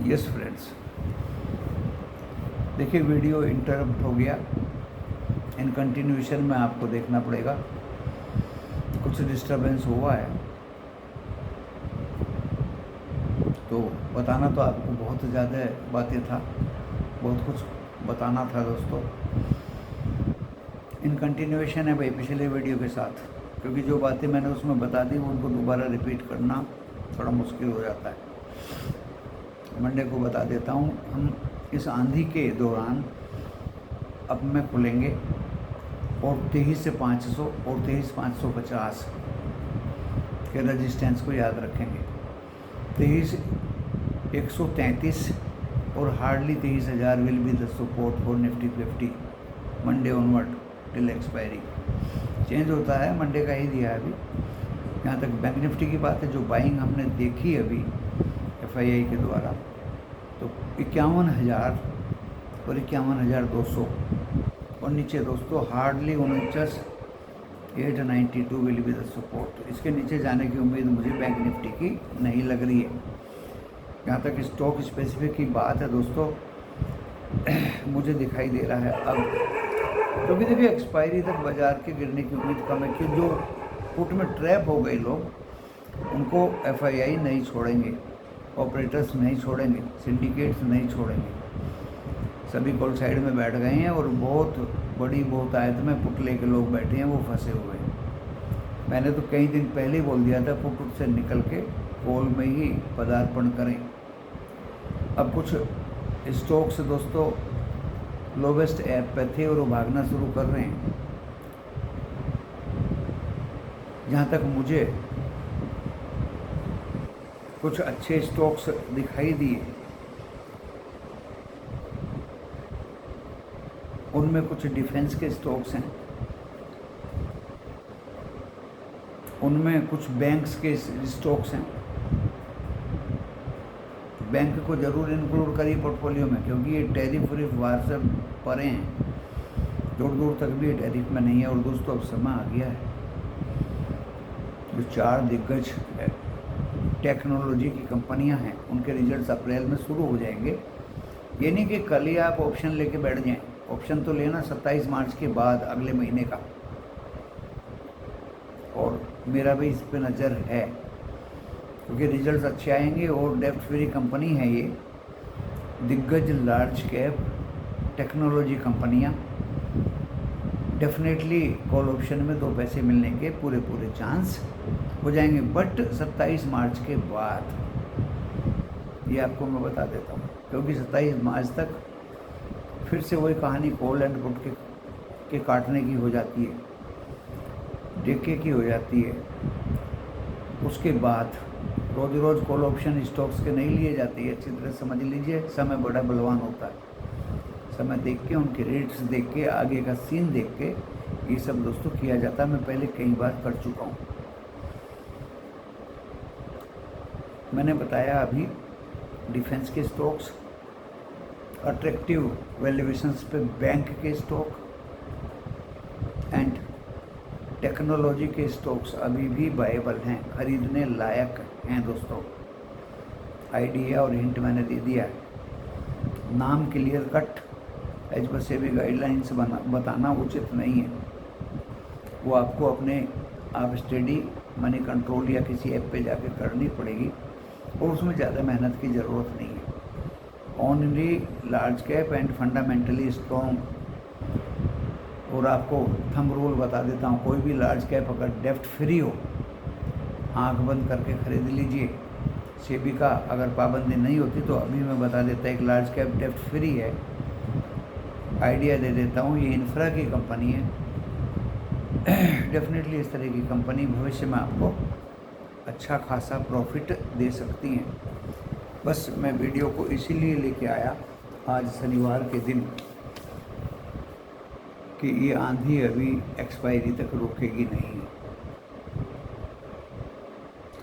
Yes friends, देखिए video interrupt हो गया, इन कंटिन्यूशन में आपको देखना पड़ेगा, कुछ डिस्टरबेंस हुआ है तो बताना तो आपको बहुत ज़्यादा बातें था, बहुत कुछ बताना था दोस्तों। इन कंटिन्यूशन है भाई पिछले वीडियो के साथ, क्योंकि जो बातें मैंने उसमें बता दी वो उनको दोबारा रिपीट करना थोड़ा मुश्किल हो जाता है। मंडे को बता देता हूँ, हम इस आंधी के दौरान अब में खुलेंगे और 23 से 500 और 23,550 के रजिस्टेंस को याद रखेंगे। 23,133 और hardly 23,000 will be the support for Nifty 50 Monday onward till expiry. Change होता है, मंडे का ही दिया है अभी। यहाँ तक बैंक निफ्टी की बात है, जो बाइंग हमने देखी अभी FII के द्वारा, तो 51,000 और 51,200 और नीचे दोस्तों hardly 49,892 will be the support. तो इसके नीचे जाने की उम्मीद मुझे बैंक निफ्टी की नहीं लग रही है। यहाँ तक स्टॉक स्पेसिफिक की बात है दोस्तों, मुझे दिखाई दे रहा है अब, क्योंकि देखिए एक्सपायरी तक बाजार के गिरने की उम्मीद कम है कि जो पुट में ट्रैप हो गए लोग उनको FII नहीं छोड़ेंगे, ऑपरेटर्स नहीं छोड़ेंगे, सिंडिकेट्स नहीं छोड़ेंगे। सभी कॉल साइड में बैठ गए हैं और बहुत बड़ी बहुत आयत में पुट लेके लोग बैठे हैं, वो फंसे हुए हैं। मैंने तो कई दिन पहले ही बोल दिया था पुट से निकल के कॉल में ही पदार्पण करें। अब कुछ स्टॉक्स दोस्तों लोवेस्ट ऐप पे थे और वो भागना शुरू कर रहे हैं। जहाँ तक मुझे कुछ अच्छे स्टॉक्स दिखाई दिए, उनमें कुछ डिफेंस के स्टॉक्स हैं, उनमें कुछ बैंक्स के स्टॉक्स हैं। बैंक को ज़रूर इंक्लूड करिए पोर्टफोलियो में, क्योंकि ये टैरिफ वरीफ वार से परे हैं, दूर दूर तक भी ये टैरिफ में नहीं है। और दोस्तों अब समय आ गया है, जो 4 दिग्गज टेक्नोलॉजी की कंपनियां हैं उनके रिजल्ट्स अप्रैल में शुरू हो जाएंगे। ये नहीं कि कल ही आप ऑप्शन लेके बैठ जाएं, ऑप्शन तो लेना 27 मार्च के बाद, अगले महीने का। और मेरा भी इस पे नज़र है, क्योंकि रिजल्ट्स अच्छे आएंगे और डेप्ट फ्री कंपनी है ये। दिग्गज लार्ज कैप टेक्नोलॉजी कंपनियां, डेफिनेटली कॉल ऑप्शन में 2 पैसे मिलने के पूरे चांस हो जाएंगे, बट 27 मार्च के बाद, ये आपको मैं बता देता हूँ। क्योंकि 27 मार्च तक फिर से वही कहानी कॉल एंड पुट के काटने की हो जाती है, डेके की हो जाती है। उसके बाद रोज रोज कॉल ऑप्शन स्टॉक्स के नहीं लिए जाते हैं, अच्छी तरह समझ लीजिए। समय बड़ा बलवान होता है, समय देख के, उनके रेट्स देख के, आगे का सीन देख के ये सब दोस्तों किया जाता है। मैं पहले कई बार कर चुका हूँ। मैंने बताया अभी डिफेंस के स्टॉक्स, अट्रैक्टिव वैल्यूएशंस पे बैंक के स्टॉक एंड टेक्नोलॉजी के स्टॉक्स अभी भी बायबल हैं, खरीदने लायक हैं दोस्तों। आइडिया और हिंट मैंने दे दिया है। नाम clear cut as per SEBI guidelines बताना उचित नहीं है, वो आपको अपने आप स्टडी मनी कंट्रोल या किसी ऐप पे जाके करनी पड़ेगी, और उसमें ज़्यादा मेहनत की ज़रूरत नहीं है। Only large cap and fundamentally strong. और आपको थंब रूल बता देता हूँ, कोई भी लार्ज कैप अगर डेप्ट फ्री हो, आंख बंद करके खरीद लीजिए। सेबी का अगर पाबंदी नहीं होती तो अभी मैं बता देता, एक लार्ज कैप डेप्ट फ्री है। आइडिया दे देता हूँ, ये इंफ्रा की कंपनी है। डेफिनेटली इस तरह की कंपनी भविष्य में आपको अच्छा खासा प्रॉफिट दे सकती हैं। बस मैं वीडियो को इसीलिए लेके आया आज शनिवार के दिन कि ये आंधी अभी एक्सपायरी तक रुकेगी नहीं।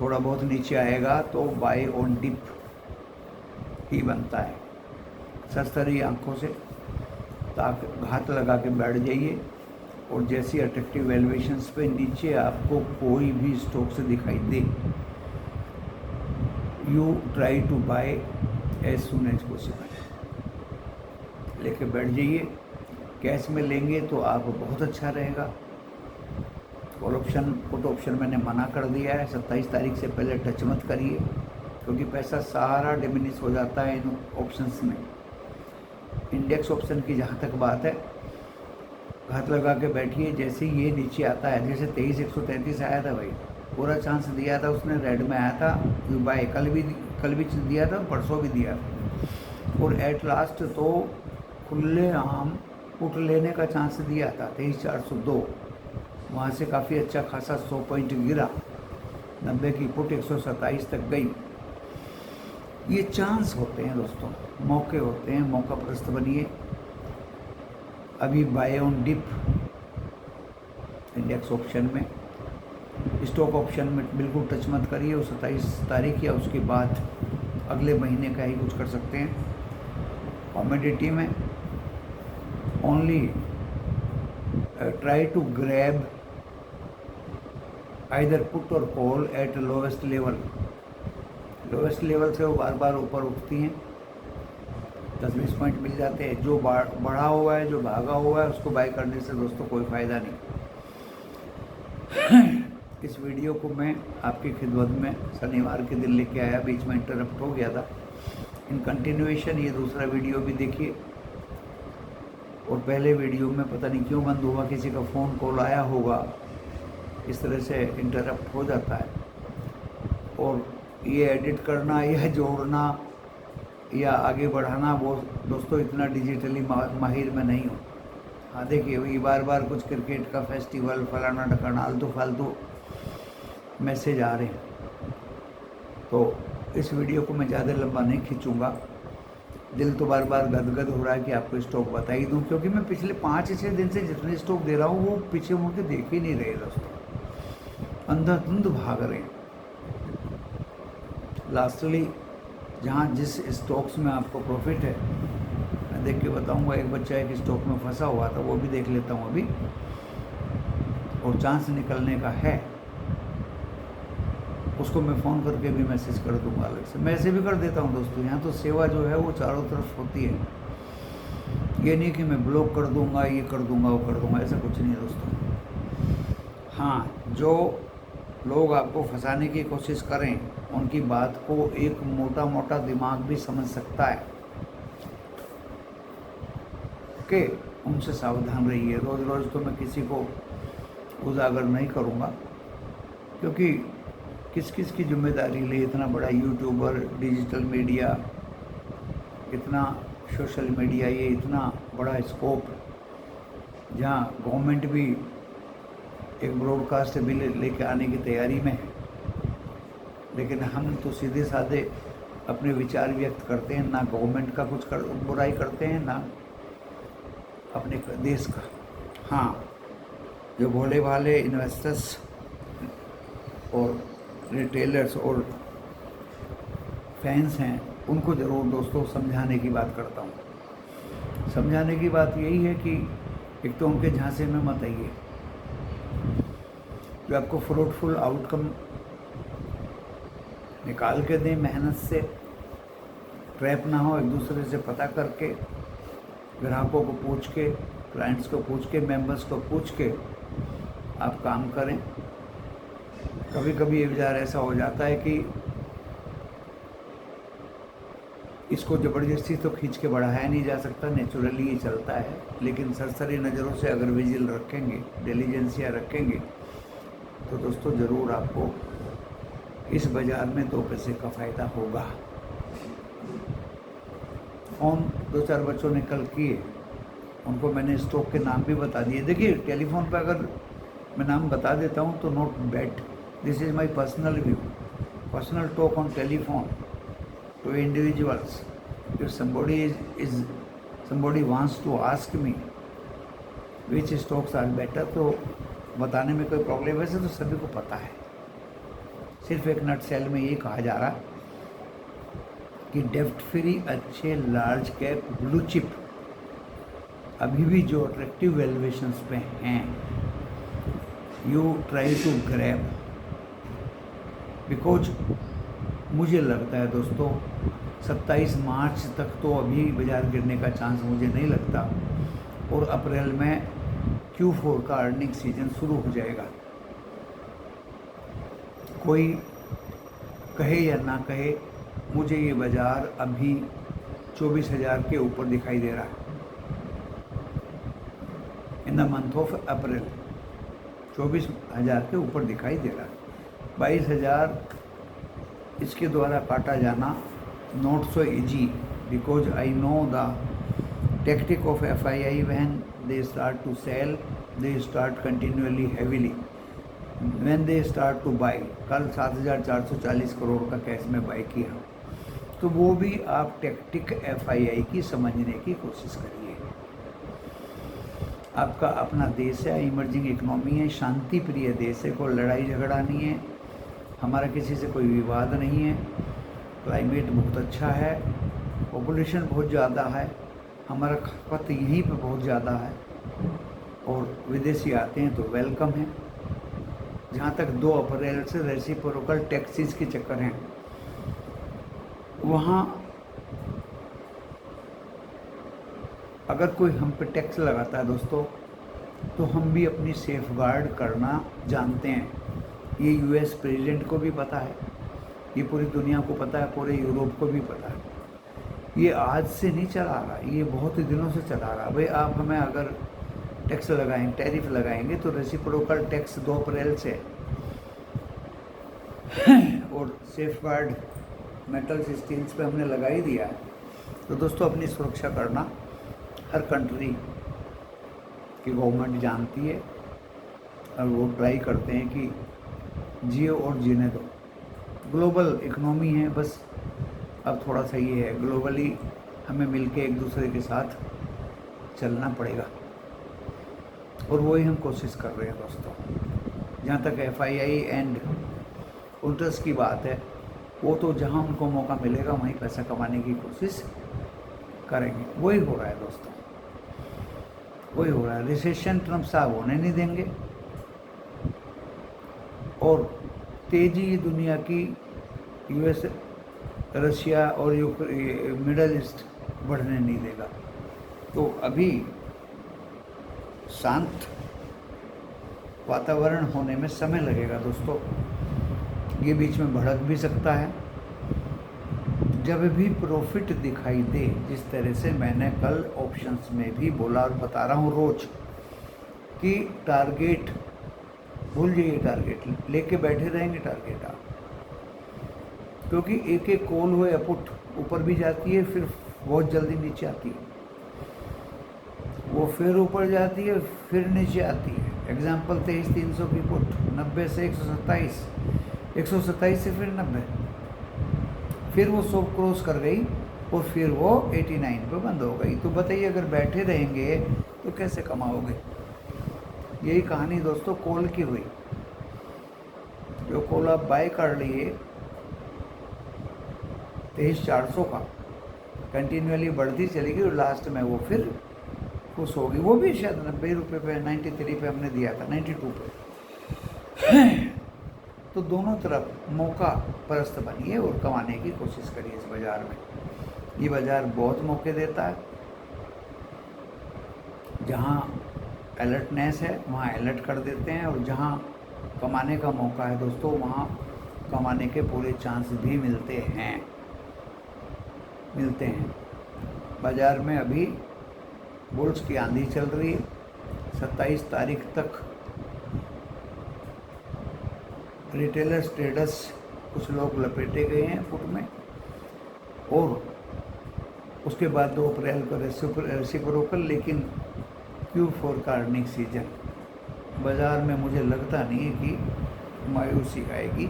थोड़ा बहुत नीचे आएगा तो बाय ऑन डिप ही बनता है। सस्तरी आंखों से ताकि घात लगा के बैठ जाइए, और जैसी अट्रैक्टिव वैल्यूएशंस पे नीचे आपको कोई भी स्टॉक से दिखाई दे, you try to buy as soon as possible लेके बैठ जाइए। कैश में लेंगे तो आप बहुत अच्छा रहेगा। कॉल ऑप्शन पुट ऑप्शन मैंने मना कर दिया है, 27 तारीख से पहले टच मत करिए, क्योंकि पैसा सारा डिमिनिश हो जाता है इन ऑप्शंस में। इंडेक्स ऑप्शन की जहाँ तक बात है, हाथ लगा के बैठिए। जैसे ही ये नीचे आता है, जैसे 23,133 आया था भाई, पूरा चांस दिया था उसने, रेड में आया था बाय, कल भी दिया था, परसों भी दिया था, और एट लास्ट तो खुले आम पुट लेने का चांस दिया था 23,402। वहाँ से काफ़ी अच्छा खासा 100 पॉइंट गिरा, 90 की पुट 127 तक गई। ये चांस होते हैं दोस्तों, मौके होते हैं, मौका प्रस्त बनिए। अभी buy on dip index option में, स्टॉक ऑप्शन में बिल्कुल टच मत करिए। वो 27 तारीख या उसके बाद अगले महीने का ही कुछ कर सकते हैं। कमोडिटी में only try to grab either put और call at lowest level. Lowest level से वो बार बार ऊपर उठती हैं, 10-20 पॉइंट मिल जाते हैं। जो बढ़ा हुआ है, जो भागा हुआ है, उसको बाय करने से दोस्तों कोई फ़ायदा नहीं। इस वीडियो को मैं आपकी खिदमत में शनिवार के दिन लेके आया, बीच में इंटरप्ट हो गया था। इन कंटिन्यूएशन ये दूसरा वीडियो भी देखिए, और पहले वीडियो में पता नहीं क्यों बंद हुआ, किसी का फ़ोन कॉल आया होगा, इस तरह से इंटरप्ट हो जाता है। और ये एडिट करना या जोड़ना या आगे बढ़ाना, वो दोस्तों इतना डिजिटली माहिर मैं नहीं हूँ। हाँ देखिए, वही बार बार कुछ क्रिकेट का फेस्टिवल फलाना ढकाना आलतू फालतू मैसेज आ रहे हैं, तो इस वीडियो को मैं ज़्यादा लंबा नहीं खींचूँगा। दिल तो बार बार गदगद हो रहा है कि आपको स्टॉक बता ही दूँ, क्योंकि मैं पिछले 5-6 दिन से जितने स्टॉक दे रहा हूँ वो पीछे मुड़ के देख ही नहीं रहे दोस्तों, अंधाधुंध भाग रहे हैं। लास्टली जहाँ जिस स्टॉक्स में आपको प्रॉफिट है, मैं देख के बताऊंगा। एक बच्चा एक स्टॉक में फंसा हुआ था, वो भी देख लेता हूँ अभी, और चांस निकलने का है, उसको मैं फ़ोन करके भी मैसेज कर दूंगा अलग से। मैं ऐसे भी कर देता हूँ दोस्तों, यहाँ तो सेवा जो है वो चारों तरफ होती है। ये नहीं कि मैं ब्लॉक कर दूंगा, ये कर दूंगा, वो कर दूंगा, ऐसा कुछ नहीं है दोस्तों। हाँ, जो लोग आपको फंसाने की कोशिश करें, उनकी बात को एक मोटा मोटा दिमाग भी समझ सकता है। ओके, उनसे सावधान रहिए। रोज़ रोज़ तो मैं किसी को उजागर नहीं करूँगा, क्योंकि किस किस की जिम्मेदारी ले। इतना बड़ा यूट्यूबर, डिजिटल मीडिया, इतना सोशल मीडिया, ये इतना बड़ा स्कोप, जहाँ गवर्नमेंट भी एक ब्रॉडकास्ट बिल लेके आने की तैयारी में है, लेकिन हम तो सीधे साधे अपने विचार व्यक्त करते हैं, ना गवर्नमेंट का कुछ बुराई करते हैं, ना अपने देश का। हाँ, जो भोले भाले इन्वेस्टर्स और रिटेलर्स और फैंस हैं, उनको ज़रूर दोस्तों समझाने की बात करता हूँ। समझाने की बात यही है कि एक तो उनके झांसे में मत आइए, जो आपको फ्रूटफुल आउटकम निकाल के दें मेहनत से, ट्रैप ना हो। एक दूसरे से पता करके, ग्राहकों को पूछ के, क्लाइंट्स को पूछ के, मेंबर्स को पूछ के आप काम करें। कभी कभी ये विचार ऐसा हो जाता है कि इसको ज़बरदस्ती तो खींच के बढ़ाया नहीं जा सकता, नेचुरली ये चलता है, लेकिन सरसरी नज़रों से अगर विजिल रखेंगे, डिलीजेंसिया रखेंगे, तो दोस्तों ज़रूर आपको इस बाज़ार में 2 पैसे का फ़ायदा होगा। फ़ोन 2-4 बच्चों ने कल किए, उनको मैंने स्टॉक के नाम भी बता दिए। देखिए, टेलीफोन पर अगर मैं नाम बता देता हूँ तो not bad, this is my personal view, personal talk on telephone to individuals. If somebody wants to ask me which stocks are better, तो बताने में कोई प्रॉब्लम, वैसे तो सभी को पता है। सिर्फ एक नट सेल में ये कहा जा रहा कि डेप्ट फ्री अच्छे लार्ज कैप ब्लू चिप अभी भी जो अट्रैक्टिव वैल्यूएशंस पे हैं, you try to grab, because मुझे लगता है दोस्तों 27 मार्च तक तो अभी बाज़ार गिरने का चांस मुझे नहीं लगता, और अप्रैल में Q4 का अर्निंग सीजन शुरू हो जाएगा। कोई कहे या ना कहे, मुझे ये बाज़ार अभी 24,000 के ऊपर दिखाई दे रहा है in the month of April. 24,000 के ऊपर दिखाई दे रहा है। 22,000 इसके द्वारा काटा जाना not so easy, because I know the tactic of FII when they start to sell, they start continuously heavily when they start to buy. कल 7,440 करोड़ का कैश में बाई किया, तो वो भी आप टेक्टिक FII की समझने की कोशिश करिए। आपका अपना देश है, इमर्जिंग इकनॉमी है, शांति प्रिय देश है, कोई लड़ाई झगड़ा नहीं है, हमारा किसी से कोई विवाद नहीं है, क्लाइमेट बहुत अच्छा है, पॉपुलेशन बहुत ज़्यादा है, हमारा खपत यहीं पे बहुत ज़्यादा है, और विदेशी आते हैं तो वेलकम है। जहाँ तक 2 अप्रैल से रेसिप्रोकल टैक्सेस के चक्कर हैं, वहाँ अगर कोई हम पे टैक्स लगाता है दोस्तों, तो हम भी अपनी सेफ गार्ड करना जानते हैं। ये US प्रेसिडेंट को भी पता है, ये पूरी दुनिया को पता है, पूरे यूरोप को भी पता है। ये आज से नहीं चला रहा, ये बहुत ही दिनों से चला रहा। भाई आप हमें अगर टैक्स लगाएंगे, टैरिफ लगाएंगे, तो रेसिप्रोकल टैक्स 2 अप्रैल से और सेफ गार्ड मेटल्स स्टील्स पे हमने लगा ही दिया है। तो दोस्तों अपनी सुरक्षा करना हर कंट्री की गवर्नमेंट जानती है, और वो ट्राई करते हैं कि जियो और जीने दो। ग्लोबल इकनॉमी है, बस अब थोड़ा सा ये है, ग्लोबली हमें मिलके एक दूसरे के साथ चलना पड़ेगा, और वही हम कोशिश कर रहे हैं दोस्तों। जहाँ तक FII एंड इंटरेस्ट की बात है, वो तो जहाँ उनको मौका मिलेगा वहीं पैसा कमाने की कोशिश करेंगे। वही हो रहा है दोस्तों, वही हो रहा है। रिसेशन ट्रम्प साहब होने नहीं देंगे, और तेजी दुनिया की US, रशिया और मिडल ईस्ट बढ़ने नहीं देगा। तो अभी शांत वातावरण होने में समय लगेगा दोस्तों। ये बीच में भड़क भी सकता है। जब भी प्रॉफिट दिखाई दे, जिस तरह से मैंने कल ऑप्शंस में भी बोला और बता रहा हूँ रोज, कि टारगेट भूल जाइए, टारगेट लेके बैठे रहेंगे टारगेट आप, क्योंकि एक एक कॉल हुए अपुट ऊपर भी जाती है, फिर बहुत जल्दी नीचे आती है, वो फिर ऊपर जाती है, फिर नीचे आती है। एग्जाम्पल 23,300 की पुट 90 से 127, 127 से फिर 90, फिर वो 100 क्रॉस कर गई, और फिर वो 89 पे बंद हो गई। तो बताइए, अगर बैठे रहेंगे तो कैसे कमाओगे? यही कहानी दोस्तों कॉल की हुई। जो कॉल आप बाय कर लिए 23,400 का, कंटिन्यूअली बढ़ती चलेगी, और लास्ट में वो फिर खुश होगी। वो भी शायद 90 रुपये पे, 93 पे हमने दिया था, 92 पे। तो दोनों तरफ मौका परस्त बनिए और कमाने की कोशिश करिए इस बाज़ार में। ये बाज़ार बहुत मौके देता है। जहाँ अलर्टनेस है वहाँ अलर्ट कर देते हैं, और जहाँ कमाने का मौका है दोस्तों, वहाँ कमाने के पूरे चांस भी मिलते हैं। बाज़ार में अभी बुल्स की आंधी चल रही है। 27 तारीख तक रिटेलर्स, ट्रेडर्स कुछ लोग लपेटे गए हैं फुट में, और उसके बाद 2 अप्रैल को रेसिप्रोकल। लेकिन Q4 का अर्निंग सीजन बाज़ार में मुझे लगता नहीं है कि मायूसी आएगी।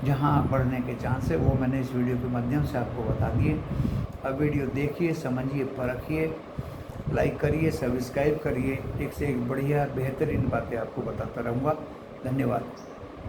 जहाँ बढ़ने के चांस है वो मैंने इस वीडियो के माध्यम से आपको बता दिए। अब वीडियो देखिए, समझिए, परखिए, लाइक करिए, सब्सक्राइब करिए। एक से एक बढ़िया बेहतरीन बातें आपको बताता रहूँगा। धन्यवाद।